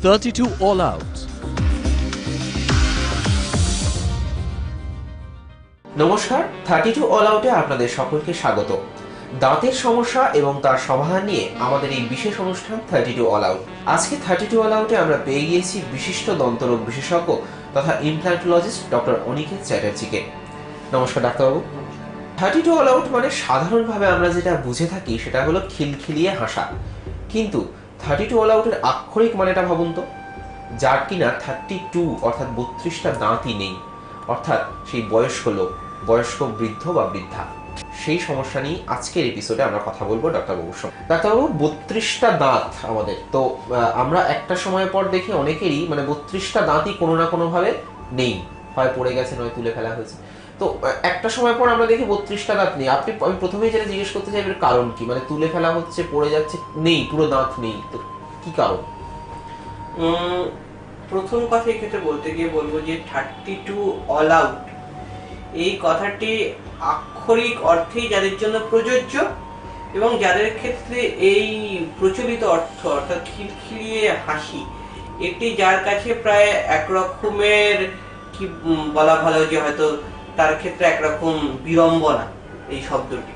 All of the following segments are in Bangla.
32 All Out. নমস্কার, 32 অল আউটে আপনাদের সকলকে স্বাগত। দাঁতের সমস্যা এবং তার সমাধান নিয়ে আমাদের এই বিশেষ অনুষ্ঠান 32 অল আউট। আজকে 32 অল আউটে আমরা পেয়ে গিয়েছি বিশিষ্ট দন্তরোগ বিশেষজ্ঞ তথা ইমপ্ল্যান্টোলজিস্ট ডক্টর অনিকেত চ্যাটার্জিকে। নমস্কার ডাক্তারবাবু। 32 অল আউট মানে সাধারণভাবে আমরা যেটা বুঝে থাকি সেটা হলো খিলখিলিয়ে হাসা, কিন্তু 32 অল আউটের আক্ষরিক মানেটা ভাবুন তো, যার কিনা 32 অর্থাৎ 32টা দাঁতই নেই, অর্থাৎ সেই বয়স্ক লোক, বয়স্ক বৃদ্ধ বা বৃদ্ধা, সেই সমস্যা নিয়ে আজকের এপিসোডে আমরা কথা বলবো ডাক্তারবাবুর সঙ্গে। ডাক্তারবাবু, 32টা দাঁত আমাদের তো, আমরা একটা সময় পর দেখি অনেকেরই 32টা দাঁতই কোনো না কোনো ভাবে নেই, হয় পড়ে গেছে নয় তুলে ফেলা হয়েছে। তো একটা সময় পর আমরা দেখি 32টা দাঁত নেই। আমি প্রথমেই যেটা জিজ্ঞেস করতে চাই, এর কারণ কি? তুলে ফেলা হচ্ছে, পড়ে যাচ্ছে, নেই, পুরো দাঁত নেই, তো কি কারণ? প্রথম কথা এক্ষেত্রে বলতে গিয়ে বলবো যে 32 অল আউট এই কথাটি আক্ষরিক অর্থেই যাদের জন্য প্রযোজ্য এবং যাদের ক্ষেত্রে এই প্রচলিত অর্থ অর্থাৎ খিলখিলিয়ে হাসি এটি যার কাছে প্রায় একরকমের কি বলা ভালো, যে হয়তো তার ক্ষেত্রে একরকম বিড়ম্বনা এই শব্দটি,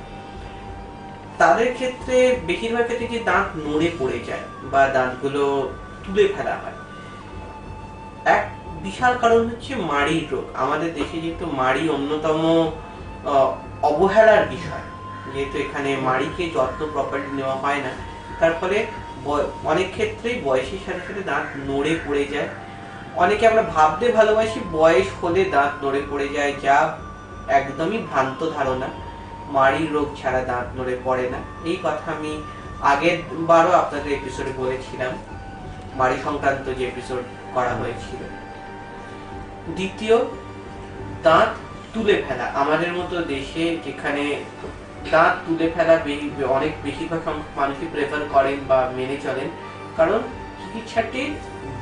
তাদের ক্ষেত্রে বেশিরভাগ ক্ষেত্রে যে দাঁত নড়ে পড়ে যায় বা দাঁতগুলো তুলে ফেলা হয়, এক বিশাল কারণ হচ্ছে মাড়ির রোগ। আমাদের দেশে যেহেতু মাড়ি অন্যতম অবহেলার বিষয়, যেহেতু এখানে মাড়িকে যত্ন প্রপারলি নেওয়া হয় না, তার ফলে অনেক ক্ষেত্রেই বয়সের সাথে সাথে দাঁত নড়ে পড়ে যায়। অনেকে আমরা ভাবতে ভালোবাসি বয়স হলে দাঁত নড়ে পড়ে যায়, যা একদমই ভ্রান্ত ধারণা। মাড়ির রোগ ছাড়া দাঁত নড়ে পড়ে না। এই কথা আমি আগের বারও আপনাদের এপিসোডে বলেছিলাম, মাড়ি সংক্রান্ত যে এপিসোড করা হয়েছিল। দ্বিতীয়, দাঁত তুলে ফেলা। আমাদের মতো দেশে যেখানে দাঁত তুলে ফেলা অনেক বেশিরভাগ সংখ্যক মানুষই প্রেফার করেন বা মেনে চলেন, কারণ চিকিৎসাটির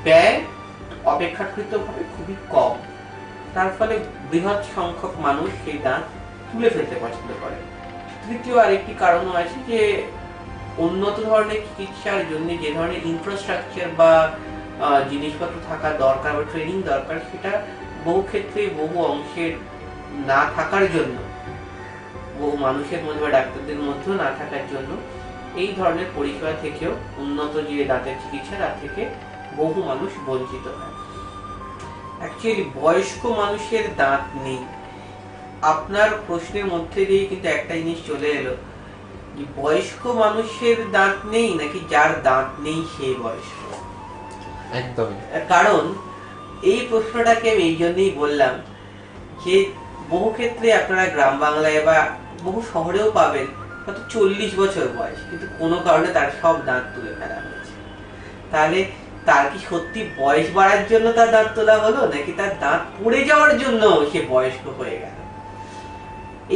ব্যয় অপেক্ষাকৃতভাবে খুবই কম, তার ফলে বৃহৎ সংখ্যক মানুষ সেই দাঁত তুলে ফেলতে পছন্দ করেন। তৃতীয় আরেকটি কারণও আছে যে উন্নত ধরনের চিকিৎসার জন্য যে ধরনের ইনফ্রাস্ট্রাকচার বা জিনিসপত্র থাকা দরকার বা ট্রেনিং দরকার, সেটা বহু ক্ষেত্রে বহু অংশের না থাকার জন্য, বহু মানুষের মধ্যে বা ডাক্তারদের মধ্যেও না থাকার জন্য এই ধরনের পরিষেবা থেকেও, উন্নত যে দাঁতের চিকিৎসা তার থেকে বহু মানুষ বঞ্চিত হয়। অ্যাকচুয়ালি বয়স্ক মানুষের দাঁত নেই, আপনার প্রশ্নের মধ্যে দিয়ে কিন্তু একটা জিনিস চলে এলো, যে বয়স্ক মানুষের দাঁত নেই নাকি যার দাঁত নেই সে বয়স্ক। একদমই। কারণ এই প্রশ্নটাকে আমি এই জন্যই বললাম যে বহু ক্ষেত্রে আপনারা গ্রাম বাংলায় বা বহু শহরেও পাবেন হয়তো 40 বছর বয়স, কিন্তু কোনো কারণে তার সব দাঁত তুলে ফেলা হয়েছে। তাহলে তার কি সত্যি বয়স বাড়ার জন্য তার দাঁত তোলা হলো, নাকি তার দাঁত পড়ে যাওয়ার জন্য সে বয়স্ক হয়ে গেল?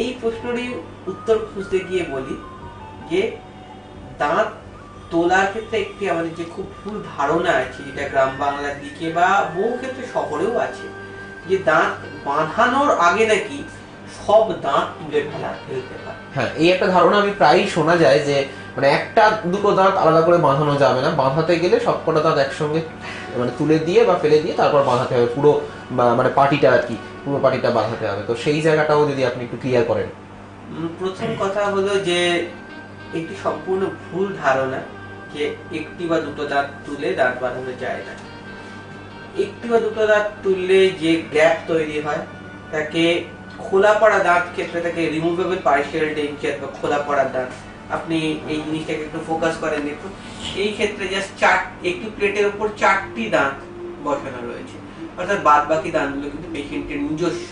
এই প্রশ্নটির উত্তর খুঁজতে গিয়ে বলি যে দাঁত তোলার ক্ষেত্রে একটি আমাদের যে খুব ভুল ধারণা আছে, যেটা গ্রাম বাংলার দিকে বা বহু ক্ষেত্রে শহরেও আছে, যে দাঁত বাঁধানোর আগে নাকি সব দাঁত তুলে ফেলতে হয়। হ্যাঁ, এই একটা ধারণা আমি প্রায়ই শোনা যায় যে একটা দুটো দাঁত আলাদা করে বাঁধানো যাবে না, বাঁধাতে গেলে সবকটা দাঁত একসঙ্গে তুলে দিয়ে বা ফেলে দিয়ে তারপর বাঁধাতে হবে, পুরো পাটিটা আর কি, পুরো পাটিটা বাঁধাতে হবে। তো সেই জায়গাটাও যদি আপনি একটু ক্লিয়ার করেন। প্রথম কথা হলো যে একটি সম্পূর্ণ ভুল ধারণা যে একটি বা দুটো দাঁত তুলে দাঁত বাঁধানো যায় না। একটি বা দুটো দাঁত তুললে যে গ্যাপ তৈরি হয় তাকে খোলা পড়া দাঁত ক্ষেত্রে তাকে রিমুভেবল পার্শিয়াল ডেঞ্চার বা খোলা পড়া দাঁত। আপনি এই জিনিসটাকে একটু ফোকাস করেন দেখুন, এই ক্ষেত্রে জাস্ট একটি প্লেটের উপর 4টি দাঁত বসানো রয়েছে, অর্থাৎ বাদ বাকি দাঁতগুলো কিন্তু পেশেন্টের নিজস্ব।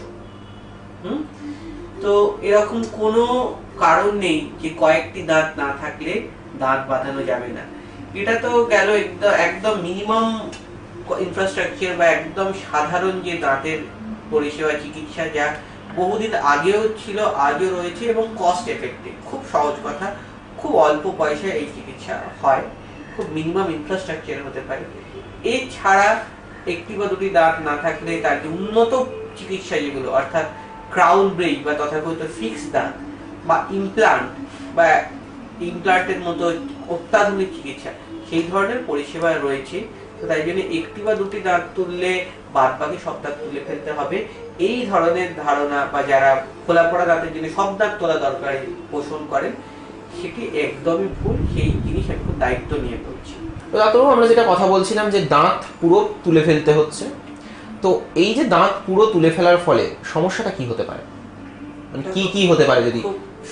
তো এরকম কোনো কারণ নেই যে কয়েকটি দাঁত না থাকলে দাঁত বাঁধানো যাবে না। এটা তো গেল একদম মিনিমাম ইনফ্রাস্ট্রাকচার বা একদম সাধারণ যে দাঁতের পরিষেবা চিকিৎসা, যা বহুদিন আগেও ছিল, আজও রয়েছে এবং কস্ট এফেক্টিভ। খুব সহজ কথা, খুব অল্প পয়সায় এই চিকিৎসা হয়, খুব মিনিমাম ইনফ্রাস্ট্রাকচার হতে পারে। এছাড়া একটি বা দুটি দাঁত না থাকলে তার যে উন্নত চিকিৎসা যেগুলো, অর্থাৎ ক্রাউন ব্রেক বা তথাকথিত ফিক্স দাঁত বা ইমপ্লান্টের মতো অত্যাধুনিক চিকিৎসা, সেই ধরনের পরিষেবা রয়েছে, তো তাই জন্য একটি বা দুটি দাঁত তুললে বাদ বাকি সব দাঁত তুলে ফেলতে হবে, এই ধরনের ধারণা বা যারা খোলা পড়া দাঁতের জন্য সব দাঁত তোলা দরকার পোষণ করেন, সেটি একদমই ভুল। সেই জিনিস আমি খুব দায়িত্ব নিয়ে বলছি। তো ডাক্তারবাবু, আমরা যেটা কথা বলছিলাম যে দাঁত পুরো তুলে ফেলতে হচ্ছে, তো এই যে দাঁত পুরো তুলে ফেলার ফলে সমস্যাটা কি হতে পারে, মানে কি কি হতে পারে যদি?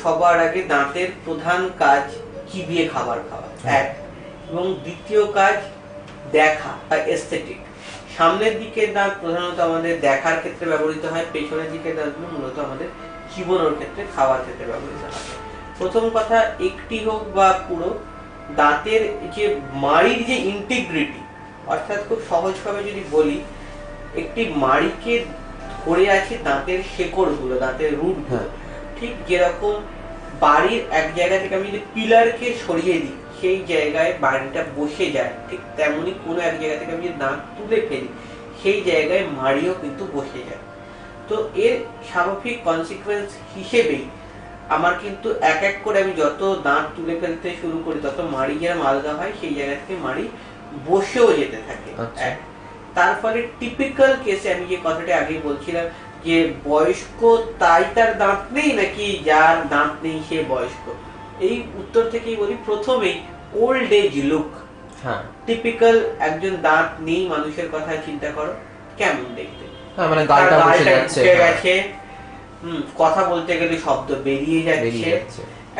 সবার আগে দাঁতের প্রধান কাজ চিবিয়ে খাবার খাওয়া, এক, এবং দ্বিতীয় কাজ দেখা বা এস্থেটিক। সামনের দিকের দাঁত প্রধানত আমাদের দেখার ক্ষেত্রে ব্যবহৃত হয়, পেছনের দিকের দাঁতগুলো মূলত আমাদের চিবানোর ক্ষেত্রে, খাওয়ার ক্ষেত্রে ব্যবহৃত হয়। প্রথম কথা, একটি হোক বা পুরো, দাঁতের যে মাড়ির যে ইন্টিগ্রিটি, অর্থাৎ খুব সহজভাবে যদি বলি, একটি মাড়িকে ধরে আছে দাঁতের শেকড়গুলো, দাঁতের রুটগুলো। ঠিক যেরকম বাড়ির এক জায়গা থেকে আমি যদি পিলারকে সরিয়ে দিই, সেই জায়গায় বাড়িটা বসে যায়, ঠিক তেমনি কোনো এক জায়গা থেকে আমি যদি দাঁত তুলে ফেলি, সেই জায়গায় মাড়িও কিন্তু বসে যায়। তো এর স্বাভাবিক কনসিকুয়েন্স হিসেবেই আমার কিন্তু এক এক করে আমি যত দাঁত তুলে ফেলতে শুরু করি, তত মাড়ি যেরকম আলাদা হয়, সেই জায়গা থেকে মাড়ি বসেও যেতে থাকে। তার ফলে টিপিক্যাল কেসে আমি যে কথাটা আগে বলছিলাম যে বয়স্ক তাই তার দাঁত নেই নাকি যার দাঁত নেই সে বয়স্ক, এই উত্তর থেকেই বলি, প্রথমেই ওল্ড এজ লুক। টিপিক্যাল একজন দাঁত নেই মানুষের কথা চিন্তা করো, কেমন দেখতে, মানে গালটা বসে গেছে, কথা বলতে গেলে শব্দ বেরিয়ে যাচ্ছে,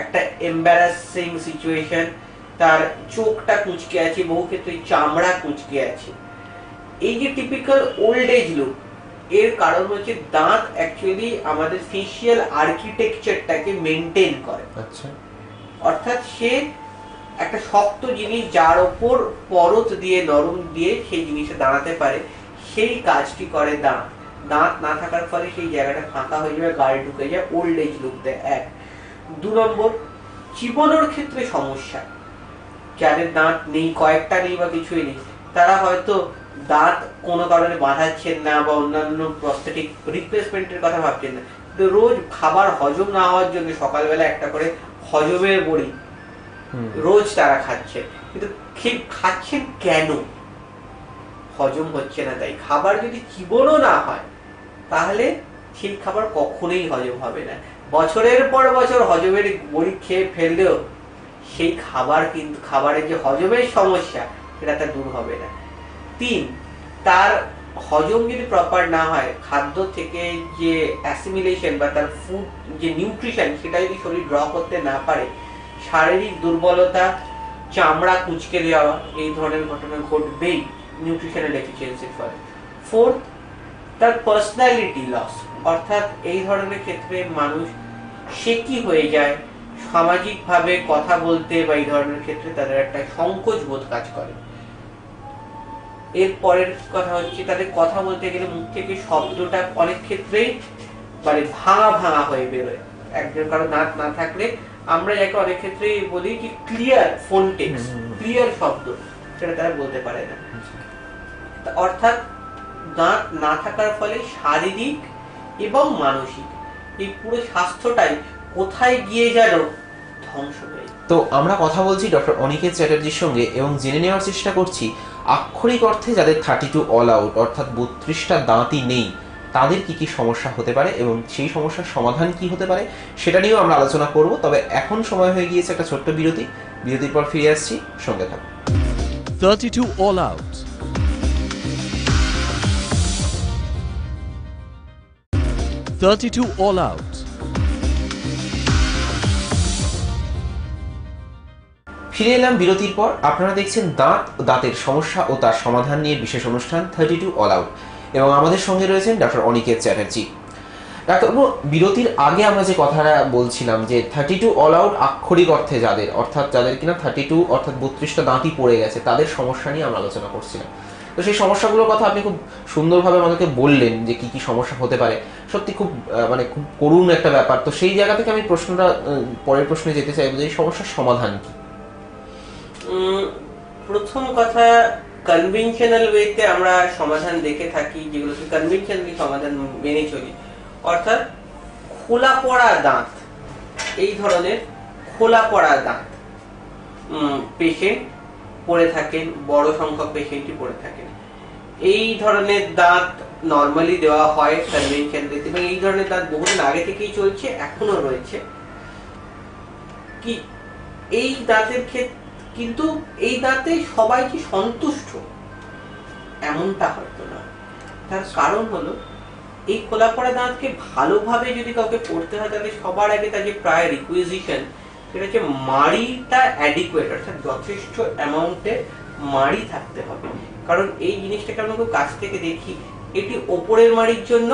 একটা এম্বারাসিং সিচুয়েশন, তার চোখটা কুঁচকে আছে, বহু ক্ষেত্রে চামড়া কুঁচকে আছে। এই যে টিপিক্যাল ওল্ড এজ লুক, এর কারণ হচ্ছে দাঁত অ্যাকচুয়ালি আমাদের ফেশিয়াল আর্কিটেকচারটাকে মেনটেন করে। অর্থাৎ সে একটা শক্ত জিনিস যার ওপর পরত দিয়ে, নরম দিয়ে সেই জিনিসটা দাঁড়াতে পারে, সেই কাজটি করে দাঁত। দাঁত না থাকার ফলে সেই জায়গাটা ফাঁকা হয়ে যাবে, গায়ে ঢুকে যায়, ওল্ড এজ লুক দেয়, এক। দু নম্বর, চিবানোর ক্ষেত্রে সমস্যা। যাদের দাঁত নেই, কয়েকটা নেই বা কিছুই নেই, তারা হয়তো দাঁত কোনো কারণে বাঁধাচ্ছেন না বা অন্যান্য প্রস্থেটিক রিপ্লেসমেন্টের কথা ভাবছেন না, কিন্তু রোজ খাবার হজম না হওয়ার জন্য সকালবেলা একটা করে হজমের বড়ি রোজ তারা খাচ্ছে, কিন্তু খাচ্ছেন কেন? হজম হচ্ছে না তাই। খাবার যদি চিবানো না হয়, তাহলে সেই খাবার কখনোই হজম হবে না। বছরের পর বছর হজমের বড়ি খেয়ে ফেললেও সেই খাবার কিন্তু, খাবারের যে হজমের সমস্যা, সেটা তার দূর হবে না। তিন, তার হজম যদি প্রপার না হয়, খাদ্য থেকে যে অ্যাসিমিলেশন বা তার ফুড যে নিউট্রিশন, সেটা যদি শরীর ড্র করতে না পারে, শারীরিক দুর্বলতা, চামড়া কুঁচকে যাওয়া, এই ধরনের ঘটনা ঘটবেই নিউট্রিশনাল ডেফিসিয়েন্সির ফলে। ফোর্থ, তার পার্সোনালিটি লস, অর্থাৎ এই ধরনের ক্ষেত্রে মানুষ শেকি হয়ে যায়, সামাজিকভাবে কথা বলতে বা এই ধরনের ক্ষেত্রে তাদের একটা সংকোচ বোধ কাজ করে। এর পরের কথা হচ্ছে, তাদের কথা বলতে গেলে মুখ থেকে শব্দটা অনেক ক্ষেত্রেই মানে ভাঙা ভাঙা হয়ে বেরোয়। একজন কারো দাঁত না থাকলে আমরা যাকে অনেক ক্ষেত্রেই বলি কি ক্লিয়ার ফোনটেক্স, ক্লিয়ার শব্দ, সেটা তারা বলতে পারে না। অর্থাৎ দাঁত না থাকার ফলে শারীরিক এবং মানসিক এই পুরো স্বাস্থ্যটাই কোথায় গিয়ে যেন ধ্বংস হয়ে। তো আমরা কথা বলছি ডক্টর অনিকেত চ্যাটার্জির সঙ্গে এবং জেনে নেওয়ার চেষ্টা করছি আক্ষরিক অর্থে যাদের 32 অল আউট অর্থাৎ 32টা দাঁতই নেই, তাদের কি কি সমস্যা হতে পারে এবং সেই সমস্যার সমাধান কি হতে পারে সেটা নিয়েও আমরা আলোচনা করব। তবে এখন সময় হয়ে গিয়েছে একটা ছোট্ট বিরতির পর ফিরে আসছি, সঙ্গে থাকুন। 32 all out. 32 all out. ফিরে এলাম বিরতির পর। আপনারা দেখছেন দাঁতের সমস্যা ও তার সমাধান নিয়ে বিশেষ অনুষ্ঠান 32 অল আউট, এবং আমাদের সঙ্গে রয়েছেন ডক্টর অনিকেত চ্যাটার্জি। ডাক্তারবাবু, বিরতির আগে আমরা যে কথাটা বলছিলাম যে 32 অল আউট আক্ষরিক অর্থে যাদের কিনা 32 অর্থাৎ 32টা দাঁতই পড়ে গেছে, তাদের সমস্যা নিয়ে আমরা আলোচনা করছিলাম। তো সেই সমস্যাগুলোর কথা আপনি খুব সুন্দরভাবে আমাদেরকে বললেন যে কি কি সমস্যা হতে পারে। সত্যি খুব খুব করুণ একটা ব্যাপার। তো সেই জায়গা থেকে আমি পরের প্রশ্নে যেতে চাইবো যে এই সমস্যার সমাধান কি? প্রথম কথা, কনভেনশনাল ওয়েতে আমরা সমাধান দেখে থাকি, যেগুলোকে কনভেনশনালি সমাধান মেনে চলি। অর্থাৎ খোলা পড়া দাঁত, এই ধরনের খোলা পড়া দাঁত পেশেন্ট পড়ে থাকেন, বড় সংখ্যক পেশেন্টই পড়ে থাকেন। এই ধরনের দাঁত নর্মালি দেওয়া হয় কনভেনশনালি, এবং এই ধরনের দাঁত বহুদিন আগে থেকেই চলছে, এখনো রয়েছে। কি এই দাঁতের ক্ষেত্রে কিন্তু এই দাঁতে সবাই কি সন্তুষ্ট এমনটা হয়তো না। তার কারণ হলো এই খোলা পড়া দাঁতকে ভালোভাবে যদি কাউকে পড়তে হয়, তাহলে সবার আগে তার যে প্রায় রিকুইজিশন সেটা হচ্ছে মাড়িটা অ্যাডিকুয়েট, অর্থাৎ যথেষ্ট অ্যামাউন্টের মাড়ি থাকতে হবে। কারণ এই জিনিসটাকে আমরা খুব কাছ থেকে দেখি, এটি ওপরের মাড়ির জন্য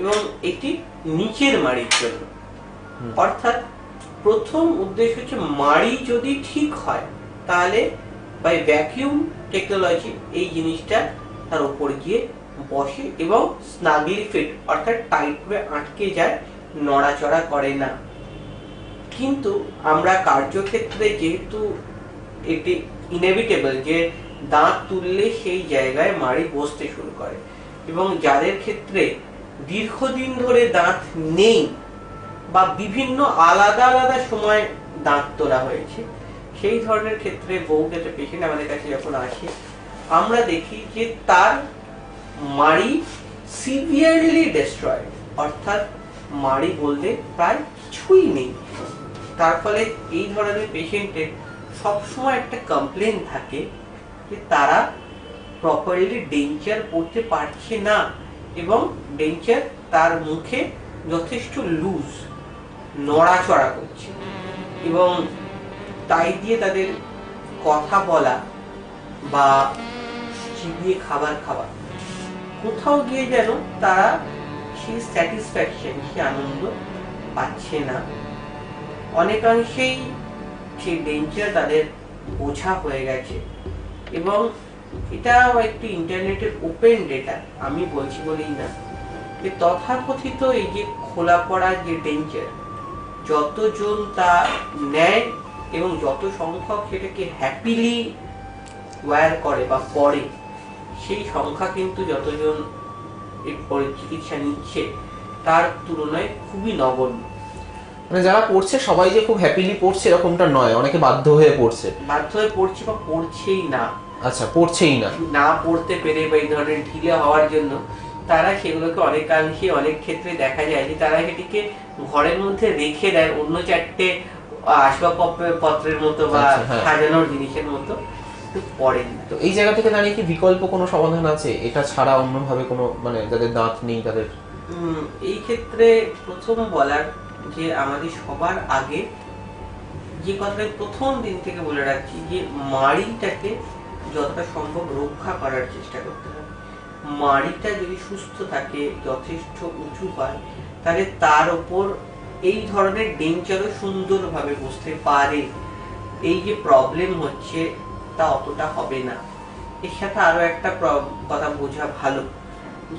এবং এটি নিচের মাড়ির জন্য। অর্থাৎ প্রথম উদ্দেশ্য হচ্ছে মাড়ি যদি ঠিক হয়, তাহলে বাই ভ্যাকিউম টেকনোলজি এই জিনিসটা তার উপর গিয়ে বসে এবং স্নাগলি ফিট, অর্থাৎ টাইট করে আটকে যায়, নড়াচড়া করে না। কিন্তু আমরা কার্যক্ষেত্রে যেহেতু এটি ইনএভিটেবল যে দাঁত তুললে সেই জায়গায় মাড়ি বসতে শুরু করে, এবং যাদের ক্ষেত্রে দীর্ঘদিন ধরে দাঁত নেই বা বিভিন্ন আলাদা আলাদা সময় দাঁত তোলা হয়েছে, সেই ধরনের ক্ষেত্রে বহু ক্ষেত্রে পেশেন্ট আমাদের কাছে যখন আসে, আমরা দেখি যে তার মাড়ি সিভিয়ারলি ডিস্ট্রয়েড, অর্থাৎ মাড়ি বলতে প্রায় কিছুই নেই। তার ফলে এই ধরনের পেশেন্টের সবসময় একটা কমপ্লেন থাকে যে তারা প্রপারলি ডেঞ্চার পড়তে পারছে না, এবং ডেঞ্চার তার মুখে যথেষ্ট লুজ, নড়াচড়া করছে, এবং তাই দিয়ে তাদের কথা বলা বা চিবিয়ে খাবার খাওয়া কোথাও গিয়ে যেন তারা সেই স্যাটিসফ্যাকশন, সেই আনন্দ পাচ্ছে না। অনেকাংশেই সেই ডেঞ্চার তাদের বোঝা হয়ে গেছে, এবং এটাও একটি ইন্টারনেটের ওপেন ডেটা, আমি বলছি বলেই না, যে তথাকথিত এই যে খোলা পড়া যে ডেঞ্চার, যতজন তা নেয় এবং যত সংখ্যক সেটাকে হ্যাপিলি ওয়্যার করে বা পড়ে, সেই সংখ্যা কিন্তু যতজন এর চিকিৎসা নিচ্ছে তার তুলনায় খুবই নগণ্য। মানে যারা পড়ছে সবাই যে খুব হ্যাপিলি পড়ছে এরকমটা নয়, অনেকে বাধ্য হয়ে পড়ছে বা পড়ছেই না। আচ্ছা, পড়ছেই না পড়তে পেরে বা এই ধরনের ঢিলে হওয়ার জন্য তারা সেগুলোকে অনেকাংশে অনেক ক্ষেত্রে দেখা যায় যে তারা সেটিকে ঘরের মধ্যে রেখে দেয় অন্য চারটে আসবাবপত্রের মতো বা সাজানোর জিনিসের মতো, পড়েন না। তো এই জায়গা থেকে দাঁড়িয়ে কি বিকল্প কোনো সমাধান আছে এটা ছাড়া অন্যভাবে কোনো, মানে যাদের দাঁত নেই তাদের? এই ক্ষেত্রে প্রথম বলার যে আমাদের সবার আগে যে কথাটা প্রথম দিন থেকে বলে রাখছি, যে মাড়িটাকে যতটা সম্ভব রক্ষা করার চেষ্টা করতে হবে। মাড়িটা যদি সুস্থ থাকে, যথেষ্ট উঁচু হয়, তাহলে তার উপর এই ধরনের ডেঞ্চারও সুন্দরভাবে বসতে পারে। এই যে প্রবলেম হচ্ছে তা অতটা হবে না। এর সাথে আরো একটা কথা বোঝা ভালো,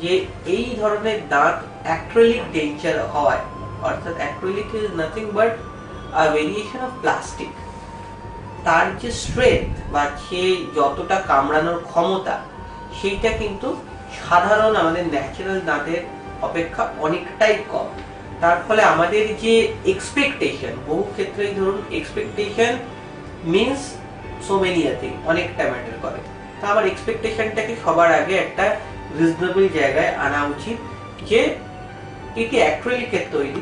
যে এই ধরনের দাঁত অ্যাক্রিলিক ডেঞ্চার হয়, অর্থাৎ acrylic is nothing but a variation of plastic. তার যে স্ট্রেংথ বা সে যতটা কামড়ানোর ক্ষমতা, সেইটা কিন্তু সাধারণ আমাদের ন্যাচারাল দাঁতের অপেক্ষা অনেকটাই কম। তার ফলে আমাদের যে এক্সপেকটেশন, বহু ক্ষেত্রেই ধরুন expectation means so many thing, অনেকটা ম্যাটার করে। তা আমার এক্সপেকটেশনটাকে সবার আগে একটা রিজনেবল জায়গায় আনা উচিত, যে এটি অ্যাক্রিলিকের তৈরি,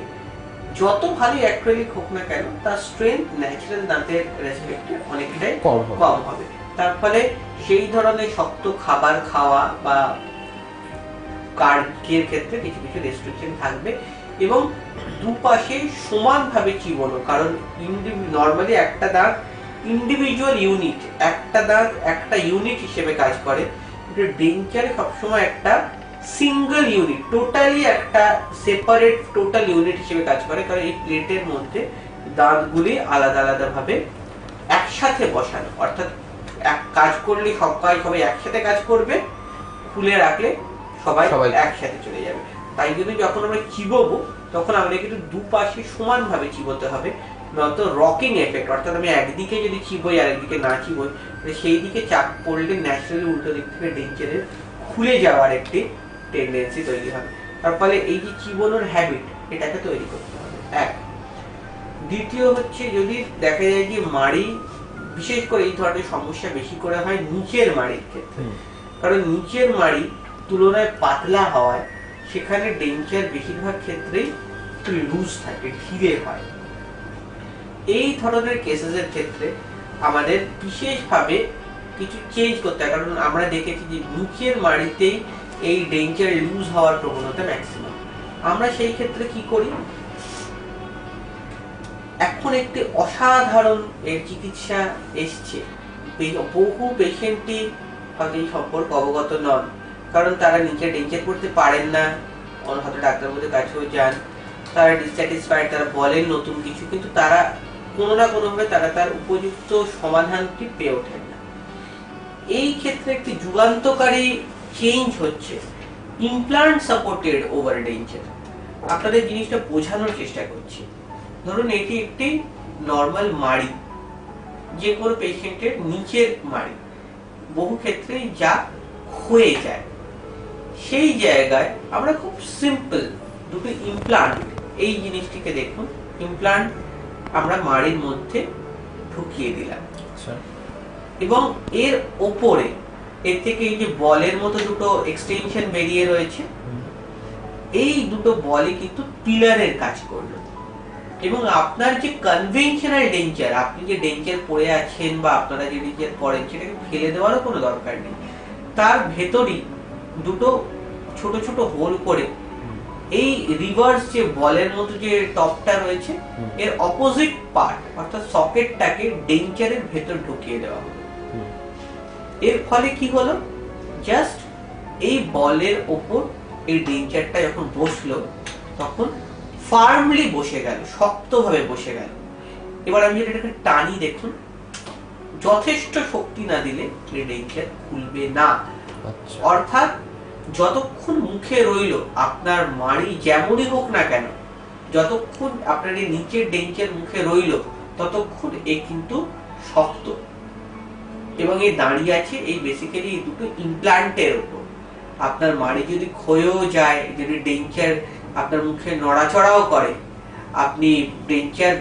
যত ভালো অ্যাক্রিলিক হোক না কেন তার স্ট্রেংথ ন্যাচারাল দাঁতের রেসপেক্টে অনেকটাই কম হবে। তার ফলে সেই ধরনের শক্ত খাবার খাওয়া বা কার্যের ক্ষেত্রে কিছু কিছু রেস্ট্রিকশন থাকবে, এবং দুপাশে সমানভাবে চিবোনো। কারণ নর্মালি একটা দাঁত ইন্ডিভিজুয়াল ইউনিট, একটা দাঁত একটা ইউনিট হিসেবে কাজ করে, কিন্তু ডেঞ্চারে সবসময় একটা সিঙ্গেল ইউনিট, টোটালি একটা সেপারেট টোটাল ইউনিট হিসেবে কাজ করে। কারণ এই প্লেটের মধ্যে দাঁতগুলি আলাদা আলাদা ভাবে একসাথে বসানো, অর্থাৎ এক কাজ করলে সবাই একসাথে কাজ করবে, খুলে রাখলে সবাই একসাথে চলে যাবে। তাই জন্য যখন আমরা চিবোবো তখন আমাদের কিন্তু দুপাশে সমানভাবে চিবোতে হবে, নয়তো রকিং এফেক্ট, অর্থাৎ আমি একদিকে যদি চিবোই আর একদিকে না চিবোই, সেই দিকে চাপ পড়লে ন্যাচারালি উল্টো দিক থেকে ডেঞ্চারের খুলে যাওয়ার একটি টেন্ডেন্সি তৈরি হবে। তার ফলে এই যে চিবোনোর হ্যাবিট, এটাকে তৈরি করতে হবে। এক। দ্বিতীয় হচ্ছে, যদি দেখা যায় যে মাড়ি বিশেষ করে এই ধরনের সমস্যা বেশি করে হয় নিচের মাড়ির ক্ষেত্রে, কারণ নিচের মাড়ি তুলনায় পাতলা হওয়ায় সেখানে ডেঞ্চার বেশিরভাগ ক্ষেত্রেই একটু লুজ থাকে, ঢিলে হয়। এই ধরনের কেসেসের ক্ষেত্রে আমাদের বিশেষভাবে কিছু চেঞ্জ করতে হয়, কারণ আমরা দেখেছি যে নিচের মাড়িতেই এই ডেঞ্চার লুজ হওয়ার প্রবণতা ম্যাক্সিমাম। আমরা সেই ক্ষেত্রে কি করি, এখন একটি অসাধারণ এর চিকিৎসা এসছে। বহু পেশেন্টই হয়তো এই সম্পর্কে অবগত নন, কারণ তারা নিচে ডেঞ্চার করতে পারেন না, হয়তো ডাক্তারবাবুদের কাছেও যান, তারা ডিসস্যাটিসফাইড, তারা বলেন নতুন কিছু, কিন্তু তারা কোনো না কোনোভাবে তারা তার উপযুক্ত সমাধানটি পেয়ে ওঠেন না। এই ক্ষেত্রে একটি যুগান্তকারী চেঞ্জ হচ্ছে ইমপ্লান্ট সাপোর্টেড ওভার ডেঞ্চার। আপনাদের জিনিসটা বোঝানোর চেষ্টা করছি। ধরুন এটি একটি নর্মাল মাড়ি, যে কোনো পেশেন্টের নিচের মাড়ি, বহু ক্ষেত্রেই যা ক্ষয়ে যায়, সেই জায়গায় আমরা খুব সিম্পল দুটো ইমপ্লান্ট, এই জিনিসটিকে দেখুন, ইমপ্লান্ট আমরা মাড়ির মধ্যে ঢুকিয়ে দিলাম এবং এর ওপরে এর থেকে এই যে বলের মতো দুটো এক্সটেনশন বেরিয়ে রয়েছে, এই দুটো বলই কিন্তু পিলারের কাজ করলো এবং আপনার যে কনভেনশনাল ডেঞ্চার, আপনি যে ডেঞ্চার পরে আছেন বা আপনারা যে ডেঞ্চার পরেন সেটাকে ফেলে দেওয়ারও কোনো দরকার নেই, তার ভেতরই দুটো ছোট ছোট হোল করে এই রিভার্স যে বলের মতো যে টপটা রয়েছে এর অপোজিট পার্ট অর্থাৎ সকেটটাকে ডেঞ্চারের ভেতর ঢুকিয়ে দেওয়া হলো। এর ফলে কি হলো, জাস্ট এই বলের ওপর এই ডেঞ্চারটা যখন বসলো তখন ফার্মলি বসে গেল, শক্তভাবে বসে গেল। এবার আমি যদি এটাকে টানি, দেখুন যথেষ্ট শক্তি না দিলে এই ডেঞ্চার খুলবে না। অর্থাৎ যতক্ষণ মুখে রইল আপনার মাড়ি যেমনই হোক না কেন, যতক্ষণ আপনার এই নিচের ডেঞ্চার মুখে রইল ততক্ষণ এ কিন্তু শক্ত এবং এ দাঁড়িয়ে আছে এই বেসিক্যালি এই দুটো ইমপ্লান্টের উপর। আপনার মাড়ি যদি ক্ষয়েও যায়, যদি ডেঞ্চার আপনার মুখে নড়াচড়াও করে, আপনি ডেঞ্চার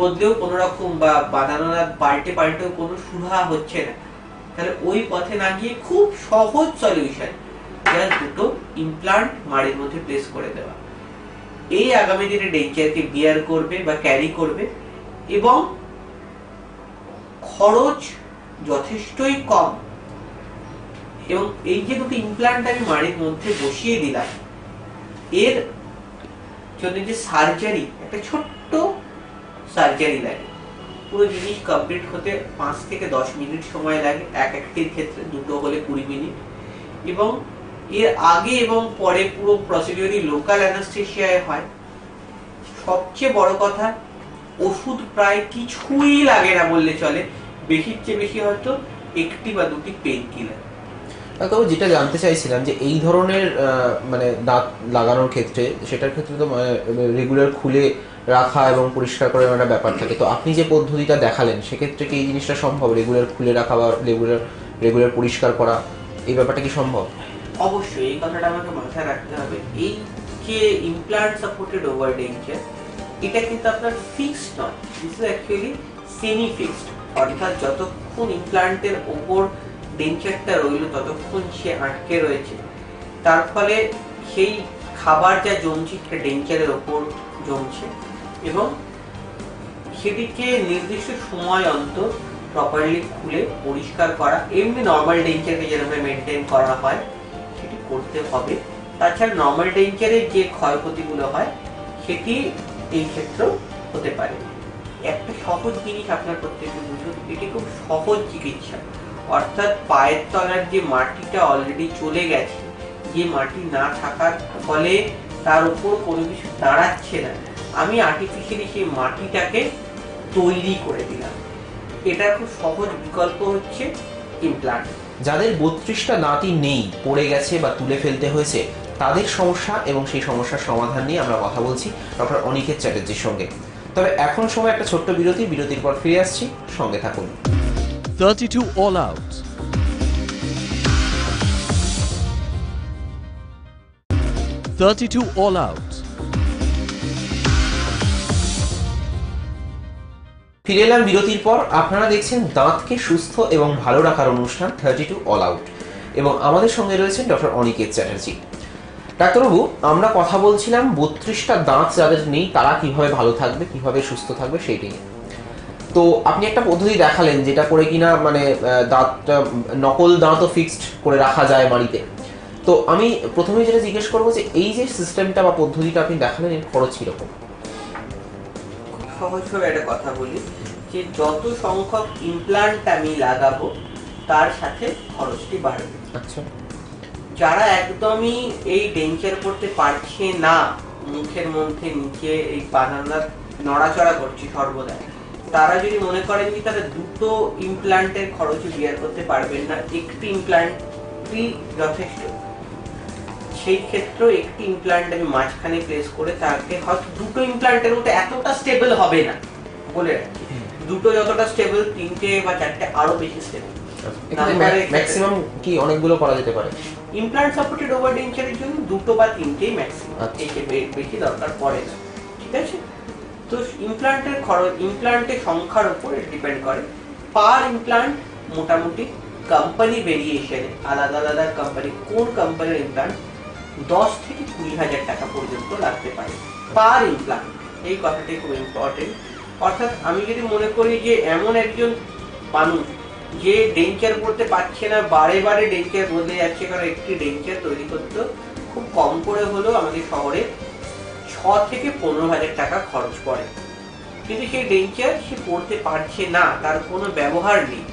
বদলেও কোনো রকম বা বানানো না পাল্টেও কোনো সুরাহা হচ্ছে না, তাহলে ওই পথে না গিয়ে খুব সহজ সলিউশন, জাস্ট দুটো ইমপ্লান্ট মাড়ির মধ্যে প্লেস করে দেওয়া। এই আগামী দিনে ডেঞ্চারকে বিয়ার করবে বা ক্যারি করবে এবং খরচ যথেষ্টই কম। এবং এই যে দুটো ইমপ্লান্ট আমি মাড়ির মধ্যে বসিয়ে দিলাম, এর জন্য যে সার্জারি, একটা ছোট্ট সার্জারি লাগে, পুরো জিনিস কমপ্লিট হতে 5 থেকে 10 মিনিট সময় লাগে, একটির ক্ষেত্রে, দুটো হলে 20 মিনিট। এবং এর আগে এবং পরে পুরো প্রসিডিউরই লোকাল অ্যানাস্থেসিয়ায় হয়। সবচেয়ে বড় কথা, ওষুধ প্রায় কিছুই লাগে না বললে চলে, বেশির চেয়ে বেশি হয়তো একটি বা দুটি পেইন কিলার। তবে যেটা জানতে চাইছিলাম যে এই ধরনের মানে দাঁত লাগানোর ক্ষেত্রে, সেটার ক্ষেত্রে তো রেগুলার খুলে রাখা এবং পরিষ্কার করার একটা ব্যাপার থাকে, তো আপনি যে পদ্ধতিটা দেখালেন সেক্ষেত্রে কি এই জিনিসটা সম্ভব, রেগুলার খুলে রাখা বা রেগুলার পরিষ্কার করা, এই ব্যাপারটা কি সম্ভব? অবশ্যই এই কথাটা আমাকে মাথায় রাখতে হবে। এই যে ইমপ্লান্ট সাপোর্টেড ওভার ডেঞ্চার, এটা কিন্তু আপনার ফিক্সড নয়, this is actually semi fixed. অর্থাৎ যতক্ষণ ইমপ্লান্টের ওপর ডেঞ্চারটা রইল ততক্ষণ সে আটকে রয়েছে, তার ফলে সেই খাবার যা জমছে সেটা ডেঞ্চারের ওপর জমছে এবং সেটিকে নির্দিষ্ট সময় অন্তর প্রপারলি খুলে পরিষ্কার করা, এমনি নর্মাল ডেঞ্চারকে যেভাবে মেনটেন করা হয় সেটি করতে হবে। তাছাড়া নর্মাল ডেঞ্চারের যে ক্ষয়ক্ষতিগুলো হয় সেটি এই ক্ষেত্রেও হতে পারে। একটা সহজ জিনিস আপনার প্রত্যেককে বুঝুন, এটি খুব সহজ চিকিৎসা। অর্থাৎ পায়ের তলার যে মাটিটা অলরেডি চলে গেছে, যে মাটি না থাকার ফলে তার উপর কোনো কিছু দাঁড়াচ্ছে না, আমি আর্টিফিশিয়ালি সেই মাটিটাকে তৈরি করে দিলাম। এটার খুব সহজ বিকল্প হচ্ছে ইমপ্লান্ট। যাদের 32টা দাঁতই নেই, পড়ে গেছে বা তুলে ফেলতে হয়েছে, তাদের সমস্যা এবং সেই সমস্যার সমাধান নিয়ে আমরা কথা বলছি ডক্টর অনিকেত চ্যাটার্জির সঙ্গে। তবে এখন সময় একটা ছোট্ট বিরতির পর ফিরে আসছি, সঙ্গে থাকুন। 32 All Out. 32 All Out. ফিরে এলাম বিরতির পর। আপনারা দেখছেন দাঁতকে সুস্থ এবং ভালো রাখার অনুষ্ঠান 32 অল আউট, এবং আমাদের সঙ্গে রয়েছেন ডক্টর অনিকেত চ্যাটার্জি। ডাক্তারবাবু, আমরা কথা বলছিলাম 32টা দাঁত যাদের নেই তারা কিভাবে ভালো থাকবে, কিভাবে সুস্থ থাকবে সেইটি নিয়ে। তো আপনি একটা পদ্ধতি দেখালেন যেটা করে কিনা মানে দাঁতটা নকল দাঁতও ফিক্সড করে রাখা যায় বাড়িতে। তো আমি প্রথমে যেটা জিজ্ঞেস করবো যে এই যে সিস্টেমটা বা পদ্ধতিটা আপনি দেখালেন এর খরচ কিরকম? সহজভাবে একটা কথা বলি যে যত সংখ্যক ইমপ্লান্ট আমি লাগাবো তার সাথে খরচটি বাড়বে। আচ্ছা। যারা একদমই এই ডেঞ্চার করতে পারছে না, মুখের মধ্যে নিচে এই বানানা নড়াচড়া করছে সর্বদা, তারা যদি মনে করেন যে তারা দুটো ইমপ্লান্টের খরচ বিয়ার করতে পারবেন না, একটি ইমপ্লান্টই যথেষ্ট, সেই ক্ষেত্রে একটি ইমপ্লান্ট আমি মাঝখানে প্লেস করে তাকে হয়তো দুটো ইমপ্লান্টের মতো এতটা স্টেবল হবে না বলে রাখি, দুটো যতটা স্টেবল তিনটে বা চারটে আরো বেশি স্টেবল। ম্যাক্সিমাম কি অনেকগুলো করা যেতে পারে? ইমপ্লান্ট সাপোর্টেড ওভার ডেঞ্চারের জন্য দুটো বা তিনটেই ম্যাক্সিমাম, এর বেশি দরকার পড়ে না, ঠিক আছে? তো ইমপ্লান্টের খরচ ইমপ্লান্টের সংখ্যার উপর ডিপেন্ড করে। পার ইমপ্লান্ট মোটামুটি কোম্পানি ভেরিয়েশনে আলাদা আলাদা কোম্পানি, কোন কোম্পানির ইমপ্লান্ট 10 থেকে 20,000 টাকা পর্যন্ত লাগতে পারে পার ইমপ্লান্ট। এই কথাটি খুব ইম্পর্টেন্ট। অর্থাৎ আমি যদি মনে করি যে এমন একজন মানুষ যে ডেঞ্চার করতে পারছে না, বারে বারে ডেঞ্চার বদলে যাচ্ছে, কারণ একটি ডেঞ্চার তৈরি করতে খুব কম করে হলেও আমাদের শহরে 6 থেকে 15,000 টাকা খরচ পড়ে, কিন্তু সেই ডেঞ্চার সে পড়তে পারছে না, তার কোনো ব্যবহার নেই।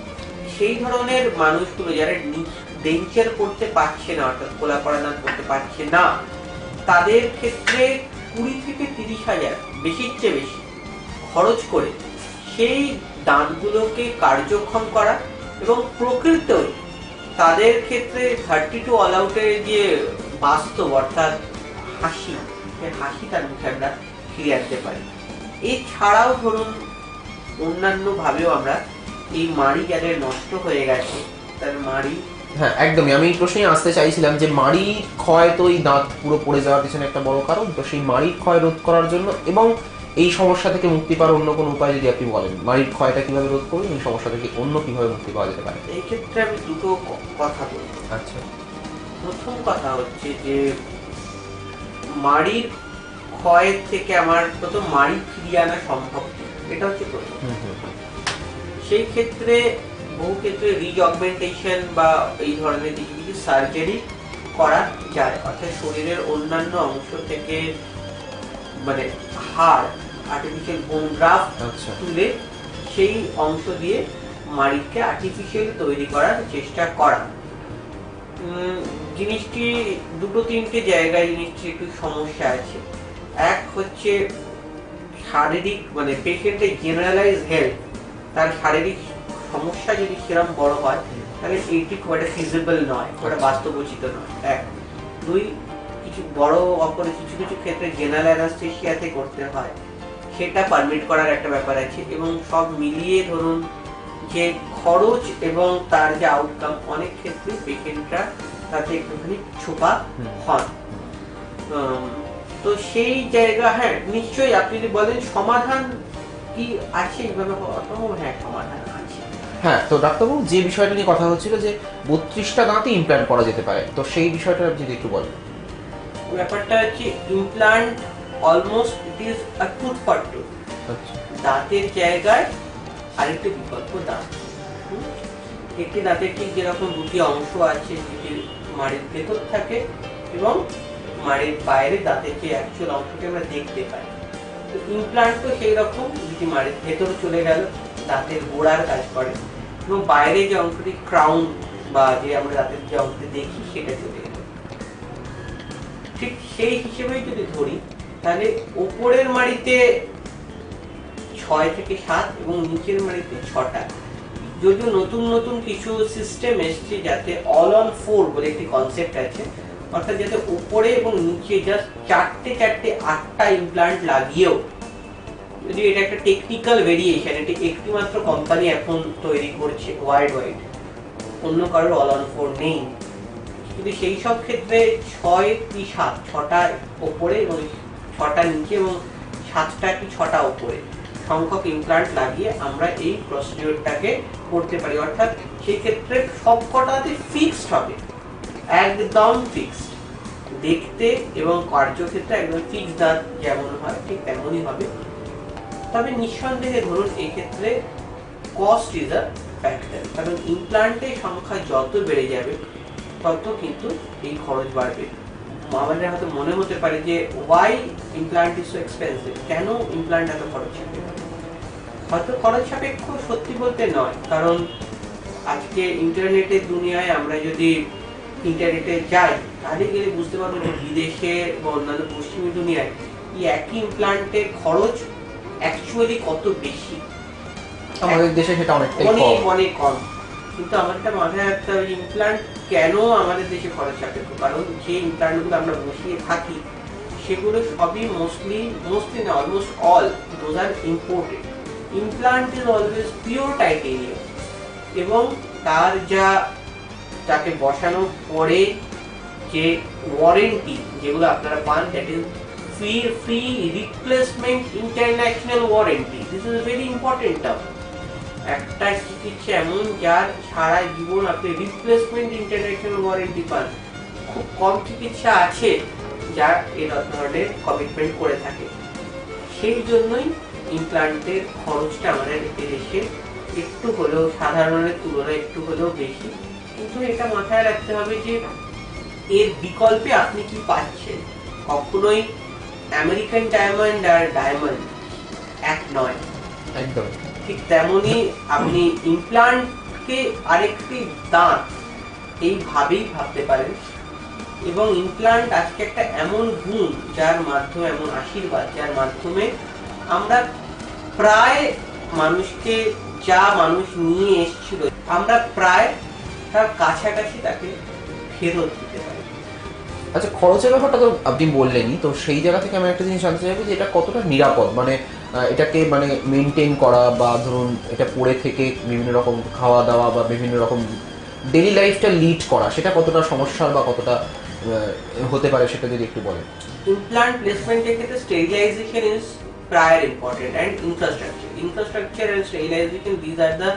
সেই ধরনের মানুষগুলো যারা ডেঞ্চার করতে পারছে না, অর্থাৎ খোলাপড়া দাঁত করতে পারছে না, তাদের ক্ষেত্রে 20 থেকে 30,000 বেশির চেয়ে বেশি খরচ করে সেই দাঁতগুলোকে কার্যক্ষম করা, এবং প্রকৃতই তাদের ক্ষেত্রে 32 অল আউটের যে বাস্তব অর্থাৎ হাসি, হাসি তার মুখে আমরা ফিরে আনতে পারি। এছাড়াও ধরুন অন্যান্য ভাবেও আমরা এই মাড়ি যাদের নষ্ট হয়ে গেছে তার মাড়ি, হ্যাঁ একদমই, আমি এই প্রশ্নে আসতে চাইছিলাম যে মাড়ির ক্ষয় তো এই দাঁত পুরো পড়ে যাওয়ার পিছনে একটা বড় কারণ, তো সেই মাড়ির ক্ষয় রোধ করার জন্য এবং এই সমস্যা থেকে মুক্তি পাওয়ার অন্য কোনো উপায় যদি আপনি বলেন, মাড়ির ক্ষয়টা কিভাবে রোধ করবেন, এই সমস্যা থেকে অন্য কিভাবে মুক্তি পাওয়া যেতে পারে? এই ক্ষেত্রে আমি দুটো কথা বলবো। আচ্ছা। প্রথম কথা হচ্ছে যে মাড়ির ক্ষয়ের থেকে আমার প্রথম মাড়ি ফিরিয়ে আনা সম্ভব, এটা হচ্ছে প্রথম। সেই ক্ষেত্রে বহু ক্ষেত্রে রিঅগমেন্টেশন বা এই ধরনের কিছু কিছু সার্জারি করা যায়, অর্থাৎ শরীরের অন্যান্য অংশ থেকে মানে হাড়, আর্টিফিশিয়াল বোন গ্রাফট তুলে সেই অংশ দিয়ে মাড়িকে আর্টিফিশিয়ালি তৈরি করার চেষ্টা করা। জিনিসটি দুটো তিনটে জায়গায় জিনিসটি একটু সমস্যা আছে। এক হচ্ছে শারীরিক মানে পেশেন্টের জেনারেলাইজ হেলথ, তার শারীরিক সমস্যা যদি সেরকম বড় হয় তাহলে এইটি খুব একটা ফিজিবল নয়, খুব একটা বাস্তবোচিত নয়। এক, দুই, কিছু বড় অপরে কিছু কিছু ক্ষেত্রে জেনারেল অ্যানাস্থেসিয়াতে করতে হয়, সেটা পারমিট করার একটা ব্যাপার আছে। এবং সব মিলিয়ে ধরুন যে খরচ এবং তার যে আউটকাম, অনেক ক্ষেত্রে পেশেন্টরা তাতে একটুখানি ছোপা হন। তো সেই জায়গা, হ্যাঁ নিশ্চয়ই আপনি যদি বলেন সমাধান কি আছে এইভাবে হওয়া সম্ভব, হ্যাঁ সমাধান আছে। হ্যাঁ, তো ডাক্তারবাবু যে বিষয়টা নিয়ে কথা হচ্ছিল যে 32টা দাঁতই ইমপ্ল্যান্ট করা যেতে পারে, তো সেই বিষয়টা যদি একটু বলেন। ব্যাপারটা হচ্ছে implant almost it is a tooth for tooth, দাঁতের জায়গায় আরেকটি বিকল্প দাঁত। একটি দাঁতের ঠিক যেরকম দুটি অংশ আছে, যেটি মাড়ির ভেতর থাকে এবং মাড়ির বাইরে দাঁতের যে অ্যাকচুয়াল অংশটি আমরা দেখতে পাই, তো ইমপ্লান্ট তো সেই রকম, যেটি মাড়ির ভেতর চলে গেল, দাঁতের গোড়ার কাজ করে, এবং বাইরে যে অংশটি ক্রাউন বা যে আমরা দাঁতের যে অংশটি দেখি সেটা চলে গেল। ঠিক সেই হিসেবেই যদি ধরি তাহলে উপরের মাড়িতে 6 থেকে 7 এবং নিচের মাড়িতে 6টা, যদিও নতুন নতুন কিছু সিস্টেম এসছে যাতে অল অন 4 বলে একটি কনসেপ্ট আছে, অর্থাৎ যাতে উপরে এবং নিচে জাস্ট 8টা ইমপ্লান্ট লাগিয়েও, যদি এটা একটা টেকনিক্যাল ভেরিয়েশন, এটি একটি মাত্র কোম্পানি এখন তৈরি করছে ওয়ার্ল্ড, অন্য কারোর অল অন 4 নেই, কিন্তু সেই সব ক্ষেত্রে 6 কি 7, 6টা উপরে এবং 6টা নিচে এবং 7টা কি 6টা উপরে, সংখ্যক ইমপ্লান্ট লাগিয়ে আমরা এই প্রসিডিওরটাকে করতে পারি। অর্থাৎ সেই ক্ষেত্রে সবকটাতে ফিক্সড হবে, একদম ফিক্সড, দেখতে এবং কার্যক্ষেত্রে একদম ফিক্সড দাঁত যেমন হয় ঠিক তেমনই হবে। তবে নিঃসন্দেহে ধরুন এই ক্ষেত্রে কস্ট ইজ আ ফ্যাক্টর, কারণ ইমপ্লান্টের সংখ্যা যত বেড়ে যাবে তত কিন্তু এই খরচ বাড়বে। আমাদের হয়তো মনে হতে পারে যে why implant is so expensive, কেন ইমপ্লান্ট এত খরচ সাপেক্ষ? হয়তো খরচ সাপেক্ষ সত্যি বলতে নয়, কারণ আজকে ইন্টারনেটের দুনিয়ায় আমরা যদি ইন্টারনেটে যাই তাহলে গেলে বুঝতে পারবো যে বিদেশে বা অন্যান্য পশ্চিমী দুনিয়ায় এই একই ইমপ্লান্টের খরচ অ্যাকচুয়ালি কত বেশি। আমাদের দেশে সেটা অনেকটাই অনেক কম। অনেক কম। কিন্তু আমাদের মাথায় রাখতে হবে ইমপ্লান্ট কেন আমাদের দেশে খরচ সাপেক্ষ, কারণ যে ইমপ্লান্টগুলো আমরা বসিয়ে থাকি সেগুলো সবই মোস্টলি না almost all those are imported. Implant is always pure titanium এবং তার যাকে বসানোর পরে যে ওয়ারেন্টি যেগুলো আপনারা পান, that is free replacement international warranty. This is very important term. একটা চিকিৎসা এমন যার সারা জীবন আপনি রিপ্লেসমেন্ট ইন্টারন্যাশনাল ওয়ারেন্টি পান, খুব কম চিকিৎসা আছে যা এই ধরনের কমিটমেন্ট করে থাকে। সেই জন্যই ইমপ্লান্টের খরচটা আমাদের দেশে একটু হলেও সাধারণের তুলনায় একটু হলেও বেশি। কিন্তু এটা মাথায় রাখতে হবে যে এর বিকল্পে আপনি কি পাচ্ছেন। কখনোই আমেরিকান ডায়মন্ড আর ডায়মন্ড এক নয়, একদম ঠিক তেমনি আপনি ইমপ্লান্টকে আরেকটি দাঁত এইভাবেই ভাবতে পারেন। এবং ইমপ্লান্ট আজকে একটা এমন গুণ যার মাধ্যমে, এমন আশীর্বাদ যার মাধ্যমে আমরা প্রায় মানুষকে যা মানুষ নিয়ে এসেছিল আমরা প্রায় তার কাছাকাছি তাকে ফেরত দিতে পারি। আচ্ছা, খরচের ব্যাপারটা তো আপনি বললেনই, তো সেই জায়গা থেকে আমি একটা জিনিস জানতে চাইবো যে এটা কতটা নিরাপদ, মানে এটাকে মানে মেনটেন করা বা ধরুন এটা পরে থেকে বিভিন্ন রকম খাওয়া দাওয়া বা বিভিন্ন রকম ডেইলি লাইফটা লিড করা, সেটা কতটা সমস্যার বা কতটা হতে পারে সেটা যদি একটু বলেন। ইমপ্লান্ট প্লেসমেন্টের ক্ষেত্রে স্টেরিলাইজেশন ইজ প্রায় important and infrastructure and sterilization this are the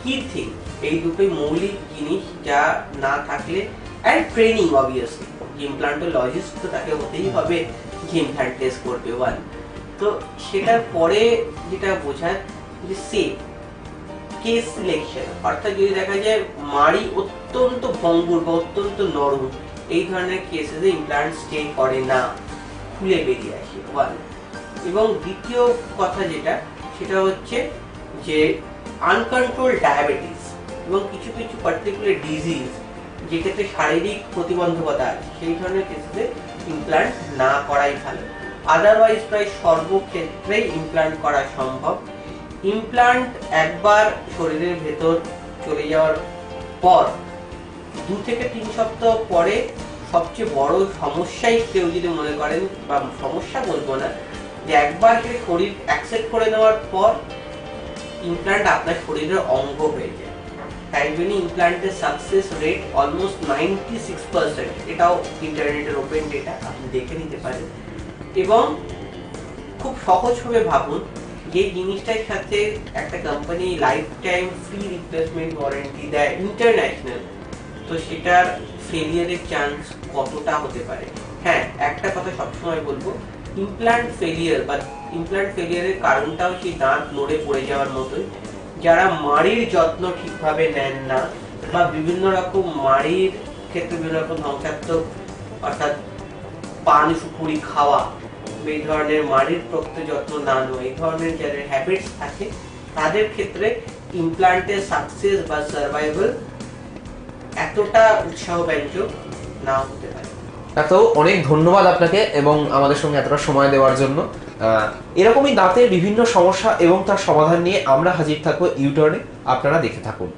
key thing. এই দুটোই মৌলিক জিনিস যা না থাকলে, অ্যান্ড ট্রেনিং অবভিয়াসলি, ইমপ্লান্টোলজিস্ট তো তাকে হতেই হবে যে ইমপ্লান্ট টেস্ট করবে ওয়ান। তো সেটার পরে যেটা বোঝায় যে সেফ কেস সিলেকশন, অর্থাৎ যদি দেখা যায় মাড়ি অত্যন্ত ভঙ্গুর বা অত্যন্ত নরম, এই ধরনের কেসে ইমপ্লান্ট স্টে করে না, খুলে বেরিয়ে আসে ওয়ান। এবং দ্বিতীয় কথা যেটা সেটা হচ্ছে যে আনকন্ট্রোল ডায়াবেটিস এবং কিছু কিছু পার্টিকুলার ডিজিজ যেক্ষেত্রে শারীরিক প্রতিবন্ধকতা আছে, সেই ধরনের কেসে ইমপ্লান্ট না করাই ভালো। আদারওয়াইজ প্রায় সর্বক্ষেত্রেই ইমপ্লান্ট করা সম্ভব। ইমপ্লান্ট একবার শরীরের ভেতর চলে যাওয়ার পর 2 থেকে 3 সপ্তাহ পরে সবচেয়ে বড় সমস্যাই কেউ যদি মনে করেন, বা সমস্যা বলবো না, যে একবার শরীর অ্যাকসেপ্ট করে নেওয়ার পর ইমপ্লান্ট আপনার শরীরের অঙ্গ হয়ে যায়। তাই জন্য ইমপ্লান্টের সাকসেস রেট অলমোস্ট 96%, এটাও ইন্টারনেটের ওপেন ডেটা, আপনি দেখে নিতে পারেন। এবং খুব সহজভাবে ভাবুন যে জিনিসটার সাথে একটা company life time free replacement warranty দেয় ইন্টারন্যাশনাল, তো সেটার ফেলিয়ারের চান্স কতটা হতে পারে। হ্যাঁ, একটা কথা সবসময় বলবো, ইমপ্লান্ট ফেলিয়ারের কারণটাও সেই দাঁত নড়ে পড়ে যাওয়ার মতোই। যারা মাড়ির যত্ন ঠিকভাবে নেন না বা বিভিন্ন রকম মাড়ির ক্ষেত্রে বিভিন্ন রকম ধ্বংসাত্মক, অর্থাৎ পান সুপুরি খাওয়া, এই ধরনের মাড়ির প্রকৃত যত্ন না নেওয়া, এই ধরনের যাদের হ্যাবিটস থাকে তাদের ক্ষেত্রে ইমপ্লান্টের সাকসেস বা সার্ভাইভাল এতটা উৎসাহব্যঞ্জক নাও হতে পারে। এত অনেক ধন্যবাদ আপনাকে এবং আমাদের সঙ্গে এতটা সময় দেওয়ার জন্য। এরকমই দাঁতের বিভিন্ন সমস্যা এবং তার সমাধান নিয়ে আমরা হাজির থাকবো ইউটার্নে, আপনারা দেখে থাকুন।